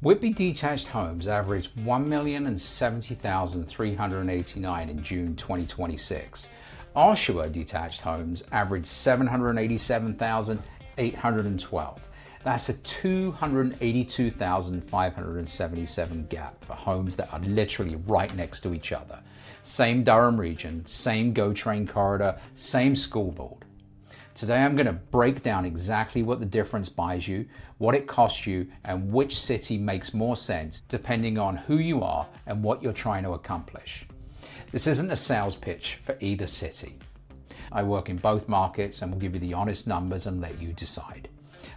Whitby detached homes averaged 1,070,389 in June 2026. Oshawa detached homes averaged 787,812. That's a 282,577 gap for homes that are literally right next to each other. Same Durham region, same GO train corridor, same school board. Today I'm going to break down exactly what the difference buys you, what it costs you, and which city makes more sense depending on who you are and what you're trying to accomplish. This isn't a sales pitch for either city. I work in both markets and will give you the honest numbers and let you decide.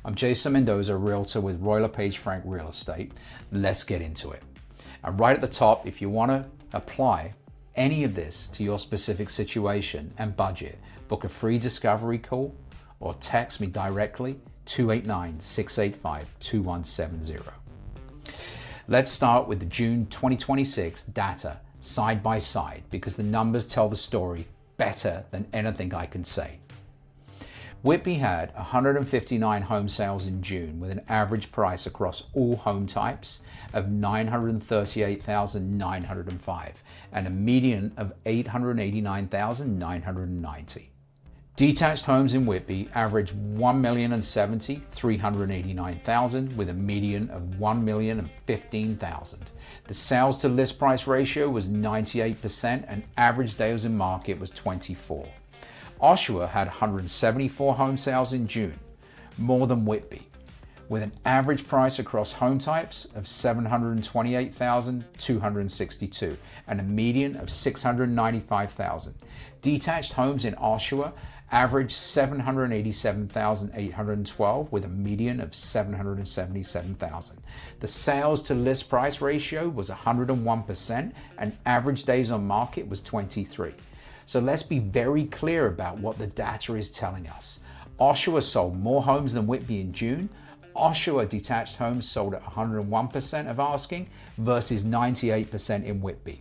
I'm Jason Mendoza, Realtor with LePage Frank Real Estate. Let's get into it. And right at the top, if you want to apply any of this to your specific situation and budget, book a free discovery call or text me directly 289-685-2170. Let's start with the June 2026 data side by side because the numbers tell the story better than anything I can say. Whitby had 159 home sales in June with an average price across all home types of $938,905 and a median of $889,990. Detached homes in Whitby averaged 1,070,389 with a median of 1,015,000. The sales to list price ratio was 98% and average days in market was 24. Oshawa had 174 home sales in June, more than Whitby, with an average price across home types of $728,262 and a median of $695,000. Detached homes in Oshawa averaged $787,812 with a median of $777,000. The sales to list price ratio was 101% and average days on market was 23. So let's be very clear about what the data is telling us. Oshawa sold more homes than Whitby in June. Oshawa detached homes sold at 101% of asking versus 98% in Whitby.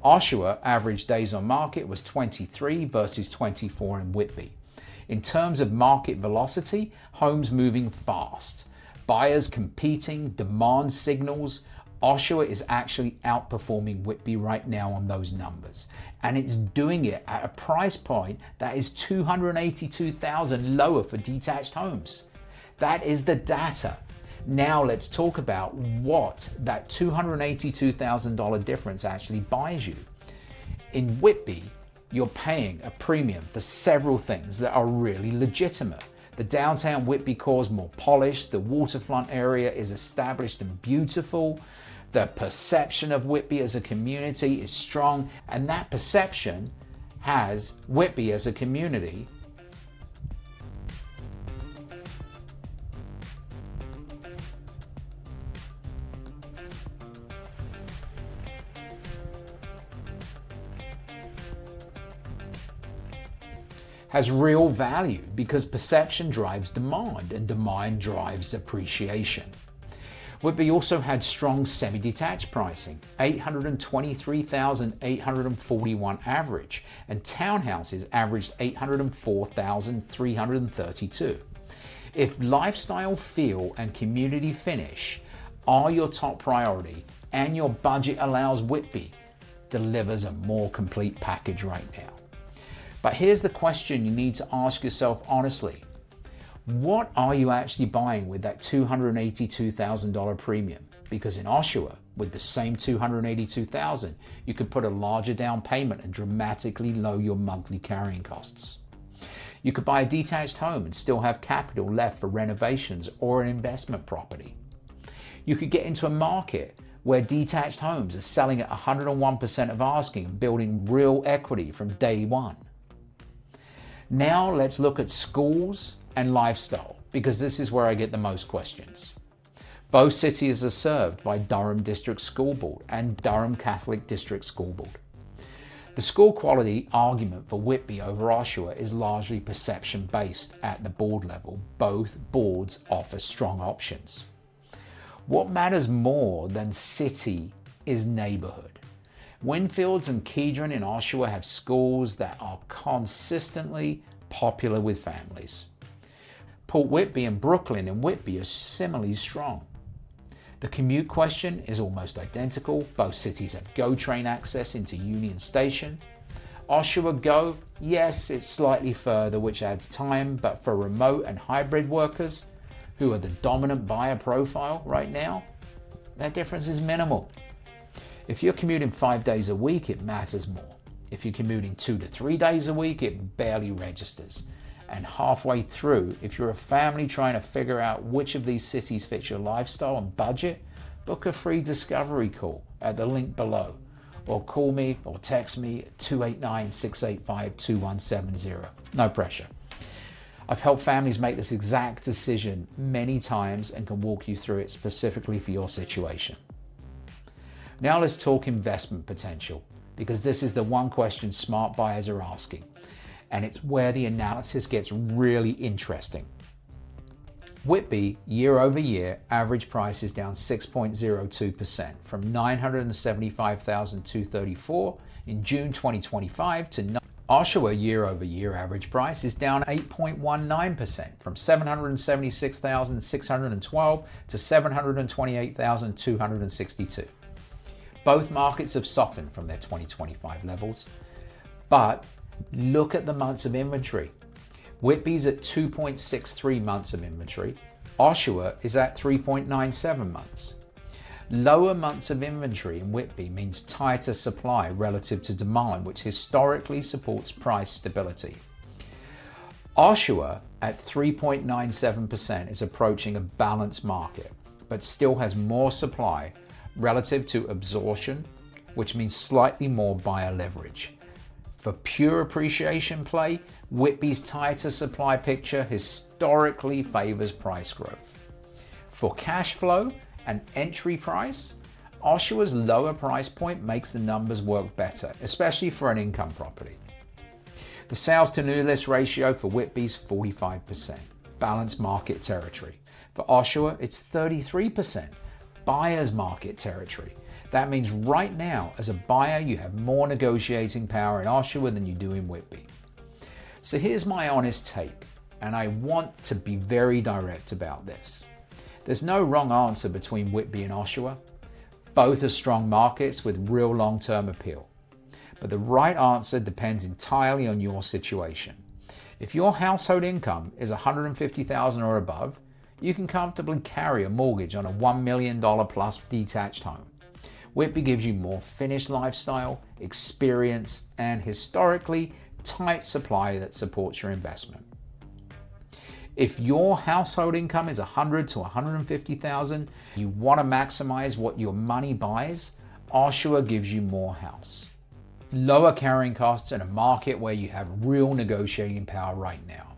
Oshawa average days on market was 23 versus 24 in Whitby. In terms of market velocity, homes moving fast. Buyers competing, demand signals. Oshawa is actually outperforming Whitby right now on those numbers. And it's doing it at a price point that is $282,000 lower for detached homes. That is the data. Now let's talk about what that $282,000 difference actually buys you. In Whitby, you're paying a premium for several things that are really legitimate. The downtown Whitby core is more polished, the waterfront area is established and beautiful, the perception of Whitby as a community is strong, and that perception has Whitby as a community has real value because perception drives demand and demand drives appreciation. Whitby also had strong semi-detached pricing, $823,841 average, and townhouses averaged $804,332. If lifestyle, feel, and community finish are your top priority and your budget allows, Whitby delivers a more complete package right now. But here's the question you need to ask yourself honestly. What are you actually buying with that $282,000 premium? Because in Oshawa, with the same $282,000, you could put a larger down payment and dramatically lower your monthly carrying costs. You could buy a detached home and still have capital left for renovations or an investment property. You could get into a market where detached homes are selling at 101% of asking and building real equity from day one. Now let's look at schools and lifestyle, because this is where I get the most questions. Both cities are served by Durham District School Board and Durham Catholic District School Board. The school quality argument for Whitby over Oshawa is largely perception based at the board level. Both boards offer strong options. What matters more than city is neighborhood. Winfields and Kedron in Oshawa have schools that are consistently popular with families. Port Whitby and Brooklyn in Whitby are similarly strong. The commute question is almost identical. Both cities have GO train access into Union Station. Oshawa GO, yes, it's slightly further, which adds time, but for remote and hybrid workers, who are the dominant buyer profile right now, that difference is minimal. If you're commuting 5 days a week, it matters more. If you're commuting 2 to 3 days a week, it barely registers. And halfway through, if you're a family trying to figure out which of these cities fits your lifestyle and budget, book a free discovery call at the link below, or call me or text me at 289-685-2170. No pressure. I've helped families make this exact decision many times and can walk you through it specifically for your situation. Now let's talk investment potential, because this is the one question smart buyers are asking, and it's where the analysis gets really interesting. Whitby, year over year, average price is down 6.02% from $975,234 in June 2025 to Oshawa year over year average price is down 8.19% from $776,612 to $728,262. Both markets have softened from their 2025 levels, but look at the months of inventory. Whitby's at 2.63 months of inventory. Oshawa is at 3.97 months. Lower months of inventory in Whitby means tighter supply relative to demand, which historically supports price stability. Oshawa at 3.97% is approaching a balanced market, but still has more supply relative to absorption, which means slightly more buyer leverage. For pure appreciation play, Whitby's tighter supply picture historically favors price growth. For cash flow and entry price, Oshawa's lower price point makes the numbers work better, especially for an income property. The sales to new list ratio for Whitby's 45%, balanced market territory. For Oshawa, it's 33%, buyer's market territory. That means right now, as a buyer, you have more negotiating power in Oshawa than you do in Whitby. So here's my honest take, and I want to be very direct about this. There's no wrong answer between Whitby and Oshawa. Both are strong markets with real long-term appeal. But the right answer depends entirely on your situation. If your household income is $150,000 or above, you can comfortably carry a mortgage on a $1 million plus detached home. Whitby gives you more finished lifestyle, experience, and historically tight supply that supports your investment. If your household income is $100,000 to $150,000, you want to maximize what your money buys, Oshawa gives you more house. Lower carrying costs in a market where you have real negotiating power right now.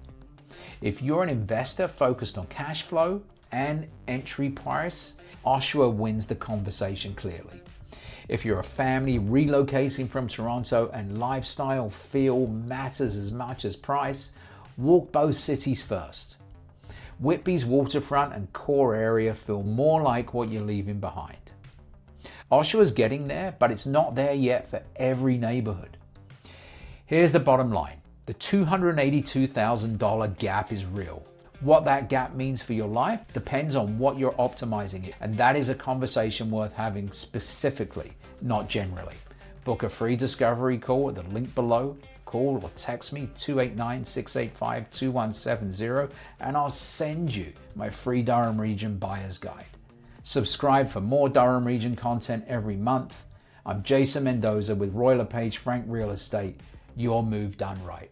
If you're an investor focused on cash flow and entry price, Oshawa wins the conversation clearly. If you're a family relocating from Toronto and lifestyle feel matters as much as price, walk both cities first. Whitby's waterfront and core area feel more like what you're leaving behind. Oshawa's getting there, but it's not there yet for every neighborhood. Here's the bottom line. The $282,000 gap is real. What that gap means for your life depends on what you're optimizing it, and that is a conversation worth having specifically, not generally. Book a free discovery call at the link below. Call or text me 289-685-2170 and I'll send you my free Durham Region Buyer's Guide. Subscribe for more Durham Region content every month. I'm Jason Mendoza with LePage Frank Real Estate. Your move done right.